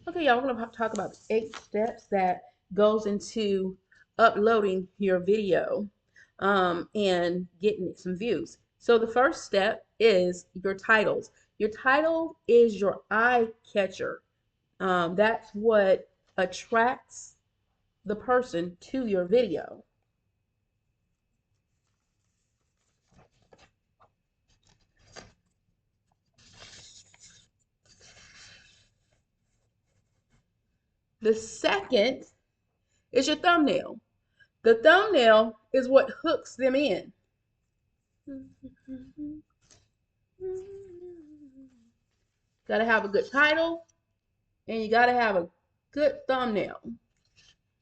Okay, y'all, we're gonna talk about 8 steps that goes into uploading your video and getting some views. So the first step is your titles. Your title is your eye catcher. That's what attracts the person to your video. The second is your thumbnail. The thumbnail is what hooks them in. Got to have a good title and you got to have a good thumbnail.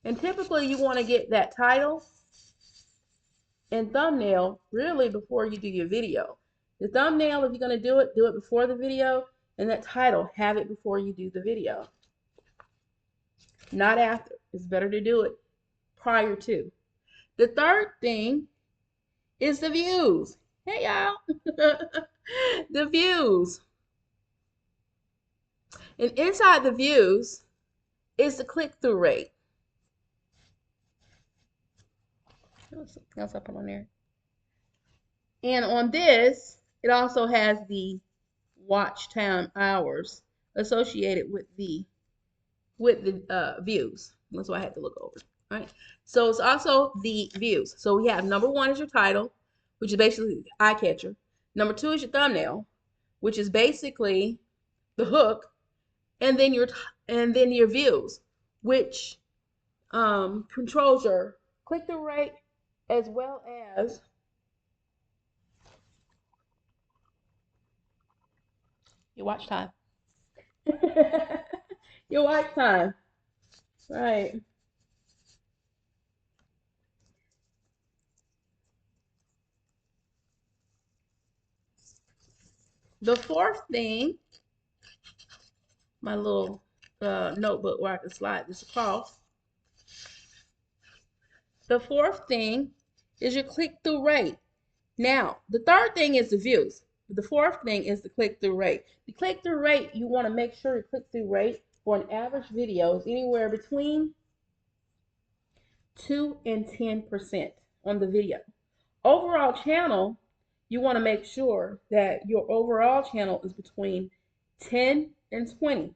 And typically you want to get that title and thumbnail really before you do your video. The thumbnail, if you're going to do it before the video, and that title, have it before you do the video. Not after. It's better to do it prior to. The third thing is the views. Hey y'all. The views. And inside the views is the click-through rate. Something else I put on there. And on this, it also has the watch time hours associated with the views. That's why I had to look over. Right. So it's also the views. So we have number one is your title, which is basically the eye catcher. Number two is your thumbnail, which is basically the hook, and then your views, which controls your click-through rate as well as your watch time. Your watch time. Right. The fourth thing, my little notebook where I can slide this across. The fourth thing is your click-through rate. Now, the third thing is the views. The fourth thing is the click-through rate. The click-through rate, you want to make sure your click-through rate for an average video is anywhere between 2 and 10% on the video. Overall channel, you want to make sure that your overall channel is between 10 and 20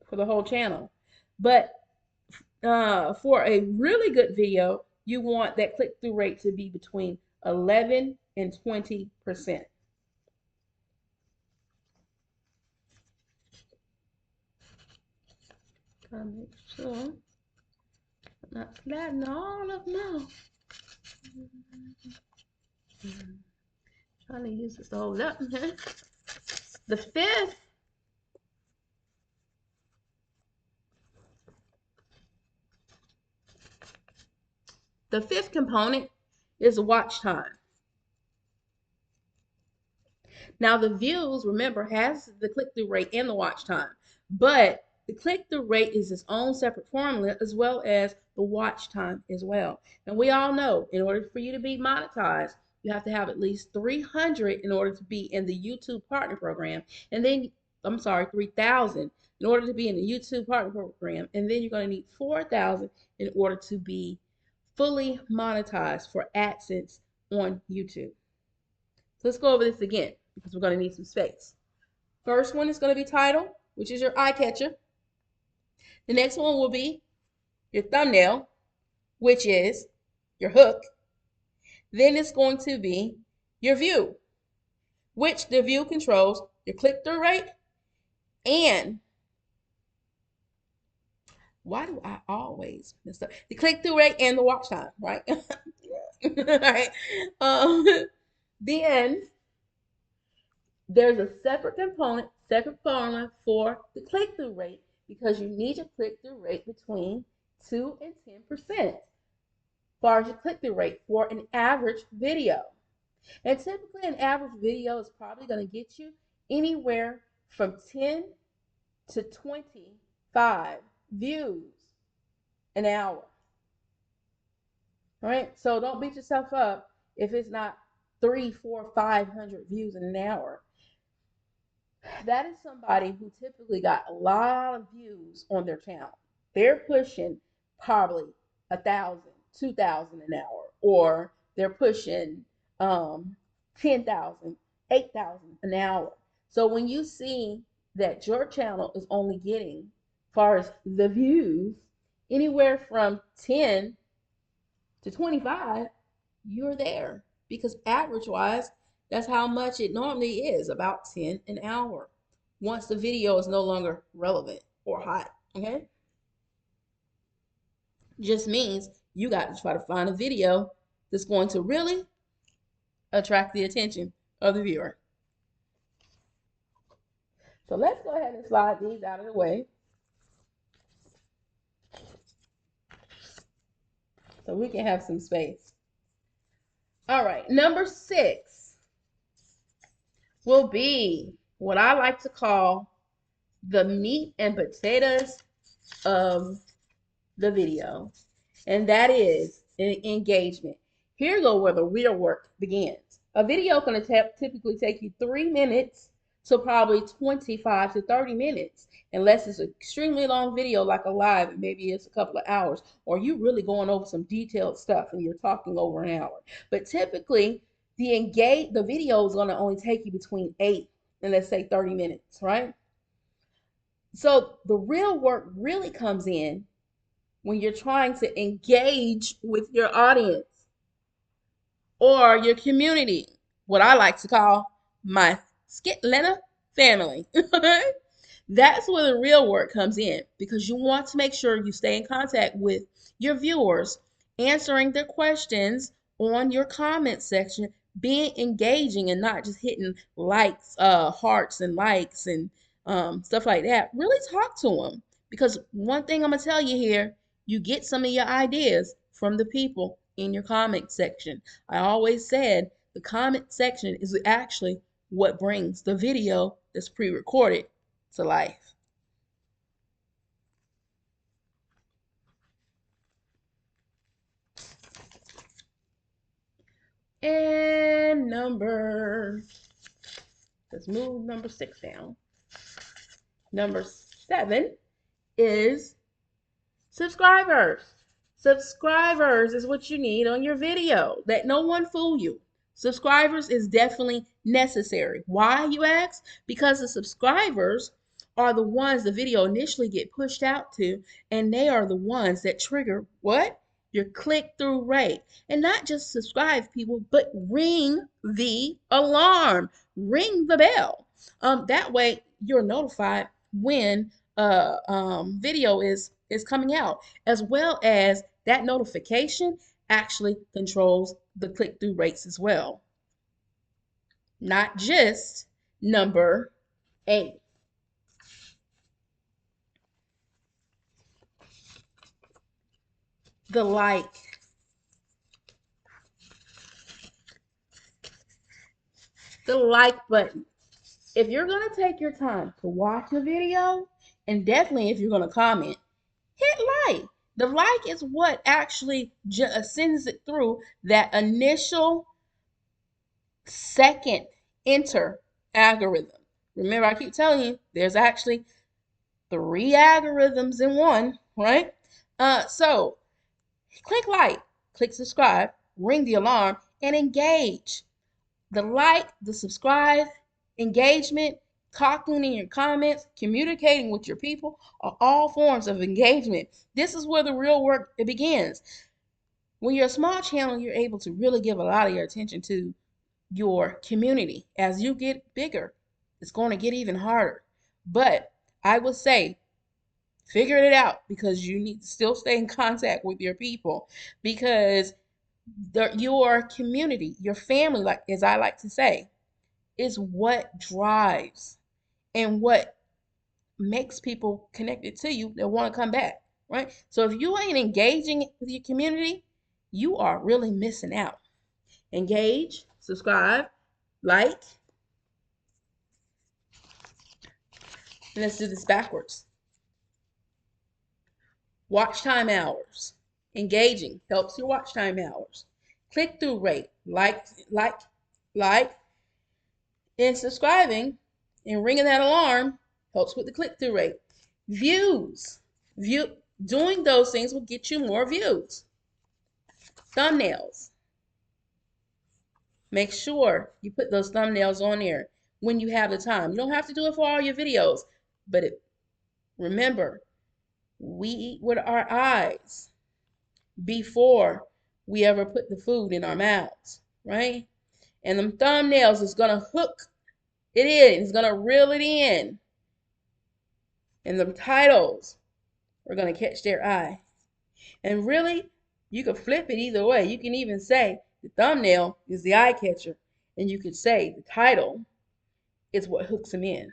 for the whole channel. But for a really good video, you want that click-through rate to be between 11 and 20%. Gotta make sure I'm not sliding all of them out. Trying to use this to hold up. The fifth component is watch time. Now the views, remember, has the click-through rate and the watch time, but the click-through rate is its own separate formula as well as the watch time as well. And we all know in order for you to be monetized, you have to have at least 300 in order to be in the YouTube partner program. And then, I'm sorry, 3,000 in order to be in the YouTube partner program. And then you're going to need 4,000 in order to be fully monetized for AdSense on YouTube. So let's go over this again because we're going to need some space. First one is going to be title, which is your eye catcher. The next one will be your thumbnail, which is your hook. Then it's going to be your view, which the view controls your click-through rate and why do I always mess up? The click-through rate and the watch time, right? Right. Then there's a separate component, separate formula for the click-through rate because you need your click-through rate between 2 and 10% as far as your click-through rate for an average video. And typically an average video is probably going to get you anywhere from 10 to 25 views an hour. All right? So don't beat yourself up if it's not 300, 400, 500 views in an hour. That is somebody who typically got a lot of views on their channel. They're pushing probably 1,000, 2,000 an hour, or they're pushing 10,000, 8,000 an hour. So when you see that your channel is only getting, as far as the views, anywhere from 10 to 25, you're there, because average wise, that's how much it normally is, about 10 an hour, once the video is no longer relevant or hot. Okay, just means you got to try to find a video that's going to really attract the attention of the viewer. So let's go ahead and slide these out of the way so we can have some space. All right, number 6 will be what I like to call the meat and potatoes of the video, and that is engagement. Here go where the real work begins. A video can typically take you 3 minutes to probably 25 to 30 minutes, unless it's an extremely long video like a live, maybe it's a couple of hours, or you really going over some detailed stuff and you're talking over an hour. But typically the video is going to only take you between 8 and, let's say, 30 minutes, right? So the real work really comes in when you're trying to engage with your audience or your community, what I like to call my Skitletta family. That's where the real work comes in, because you want to make sure you stay in contact with your viewers, answering their questions on your comment section, being engaging and not just hitting likes, hearts and likes and stuff like that. Really talk to them, because one thing I'm going to tell you here, you get some of your ideas from the people in your comment section. I always said the comment section is actually what brings the video that's pre-recorded to life. And let's move number 6 down. Number 7 is subscribers. Subscribers is what you need on your video. Let no one fool you. Subscribers is definitely necessary. Why, you ask? Because the subscribers are the ones the video initially get pushed out to, and they are the ones that trigger what? Your click-through rate. And not just subscribe people, but ring the alarm. Ring the bell. That way you're notified when video is coming out, as well as that notification actually controls the click-through rates as well. Not just number 8. The like. The like button. If you're going to take your time to watch a video, and definitely if you're going to comment, hit like. The like is what actually sends it through that initial second enter algorithm. Remember, I keep telling you, there's actually 3 algorithms in one, right? So click like, click subscribe, ring the alarm, and engage. The like, the subscribe, engagement, talking in your comments, communicating with your people are all forms of engagement. This is where the real work begins. When you're a small channel, you're able to really give a lot of your attention to your community. As you get bigger, it's going to get even harder. But I would say figure it out, because you need to still stay in contact with your people, because your community, your family, like as I like to say, is what drives and what makes people connected to you that want to come back, right? So if you ain't engaging with your community, you are really missing out. Engage, subscribe, like. Let's do this backwards. Watch time hours. Engaging helps your watch time hours. Click-through rate, like, and subscribing and ringing that alarm helps with the click-through rate. Views. Doing those things will get you more views. Thumbnails. Make sure you put those thumbnails on there when you have the time. You don't have to do it for all your videos, but remember, we eat with our eyes before we ever put the food in our mouths, right? And them thumbnails is going to hook it in. It's going to reel it in. And the titles are going to catch their eye. And really, you can flip it either way. You can even say the thumbnail is the eye catcher, and you could say the title is what hooks them in,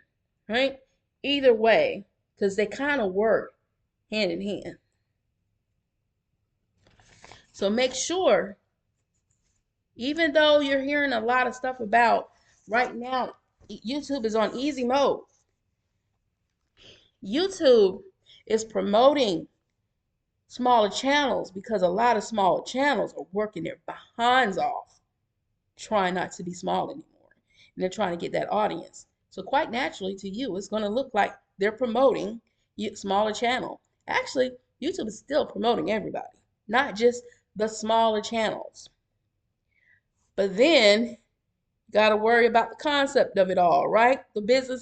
right? Either way, because they kind of work hand in hand. So make sure, even though you're hearing a lot of stuff about right now, YouTube is on easy mode. YouTube is promoting smaller channels because a lot of smaller channels are working their behinds off trying not to be small anymore. And they're trying to get that audience. So quite naturally to you, it's going to look like they're promoting a smaller channel. Actually, YouTube is still promoting everybody, not just the smaller channels. But then you got to worry about the concept of it all, right? The business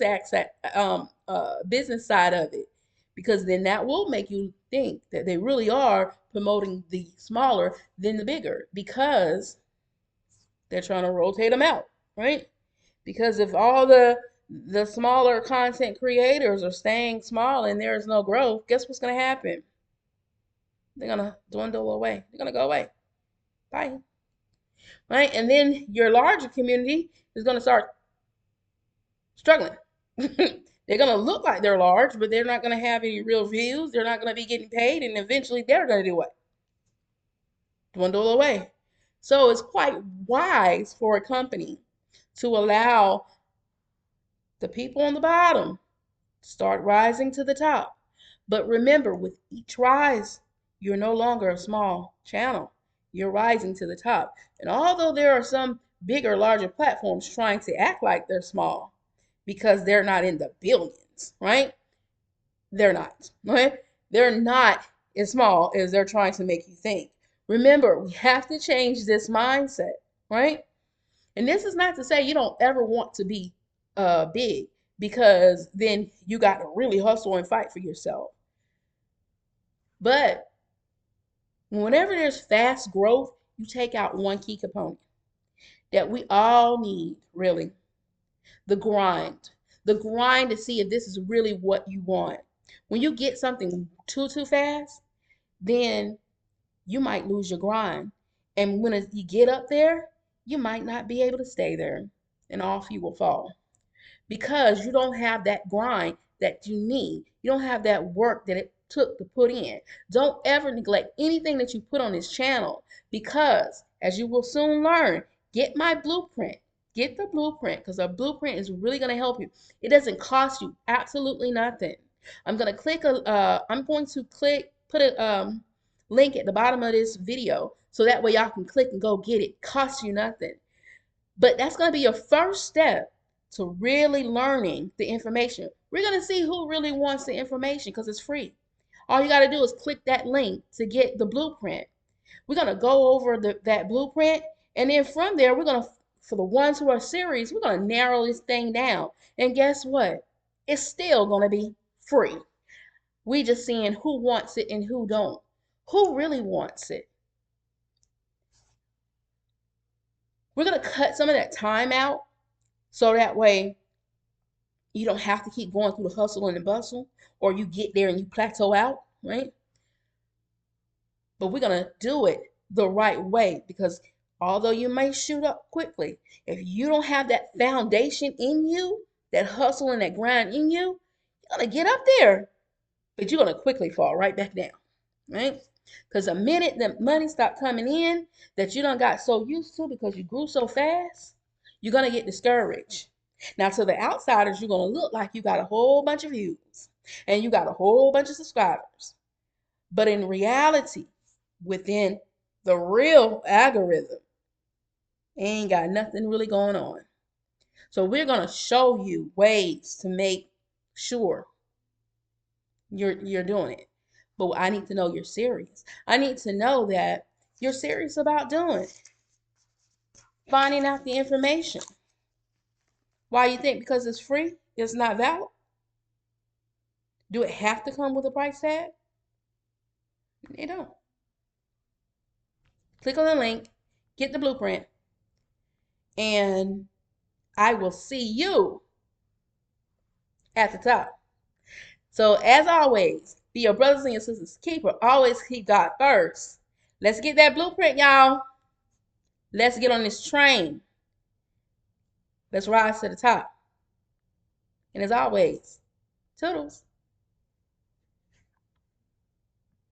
business side of it. Because then that will make you think that they really are promoting the smaller than the bigger, because they're trying to rotate them out, right? Because if all the smaller content creators are staying small and there is no growth, guess what's going to happen? They're going to dwindle away. They're going to go away. Bye. Right? And then your larger community is going to start struggling. They're going to look like they're large, but they're not going to have any real views. They're not going to be getting paid. And eventually they're going to do what? Dwindle away. So it's quite wise for a company to allow the people on the bottom to start rising to the top. But remember, with each rise, you're no longer a small channel. You're rising to the top. And although there are some bigger, larger platforms trying to act like they're small because they're not in the billions, right? They're not, right? They're not as small as they're trying to make you think. Remember, we have to change this mindset, right? And this is not to say you don't ever want to be big, because then you got to really hustle and fight for yourself. But whenever there's fast growth, you take out one key component that we all need, really. The grind. The grind to see if this is really what you want. When you get something too fast, then you might lose your grind. And when you get up there, you might not be able to stay there, and off you will fall. Because you don't have that grind that you need. You don't have that work that it took to put in. Don't ever neglect anything that you put on this channel, because as you will soon learn, get my blueprint. Get the blueprint, because a blueprint is really going to help you. It doesn't cost you absolutely nothing. I'm going to put a link at the bottom of this video, so that way y'all can click and go get it. Costs you nothing. But that's going to be your first step to really learning the information. We're going to see who really wants the information, because it's free. All you got to do is click that link to get the blueprint. We're going to go over that blueprint, and then from there, we're going to, for the ones who are serious, we're going to narrow this thing down. And guess what? It's still going to be free. We just seeing who wants it and who don't. Who really wants it? We're going to cut some of that time out, so that way you don't have to keep going through the hustle and the bustle, or you get there and you plateau out, right? But we're going to do it the right way, because although you may shoot up quickly, if you don't have that foundation in you, that hustle and that grind in you, you're going to get up there, but you're going to quickly fall right back down, right? Because the minute the money stopped coming in that you done got so used to because you grew so fast, you're going to get discouraged. Now, to the outsiders, you're going to look like you got a whole bunch of views and you got a whole bunch of subscribers. But in reality, within the real algorithm, ain't got nothing really going on. So we're going to show you ways to make sure you're doing it. But I need to know you're serious. I need to know that you're serious about doing it. Finding out the information. Why you think because it's free, it's not valid? Do it have to come with a price tag? It don't. Click on the link, get the blueprint, and I will see you at the top. So as always, be your brothers and your sisters keeper. Always keep God first. Let's get that blueprint, y'all. Let's get on this train. Let's rise to the top. And as always, toodles.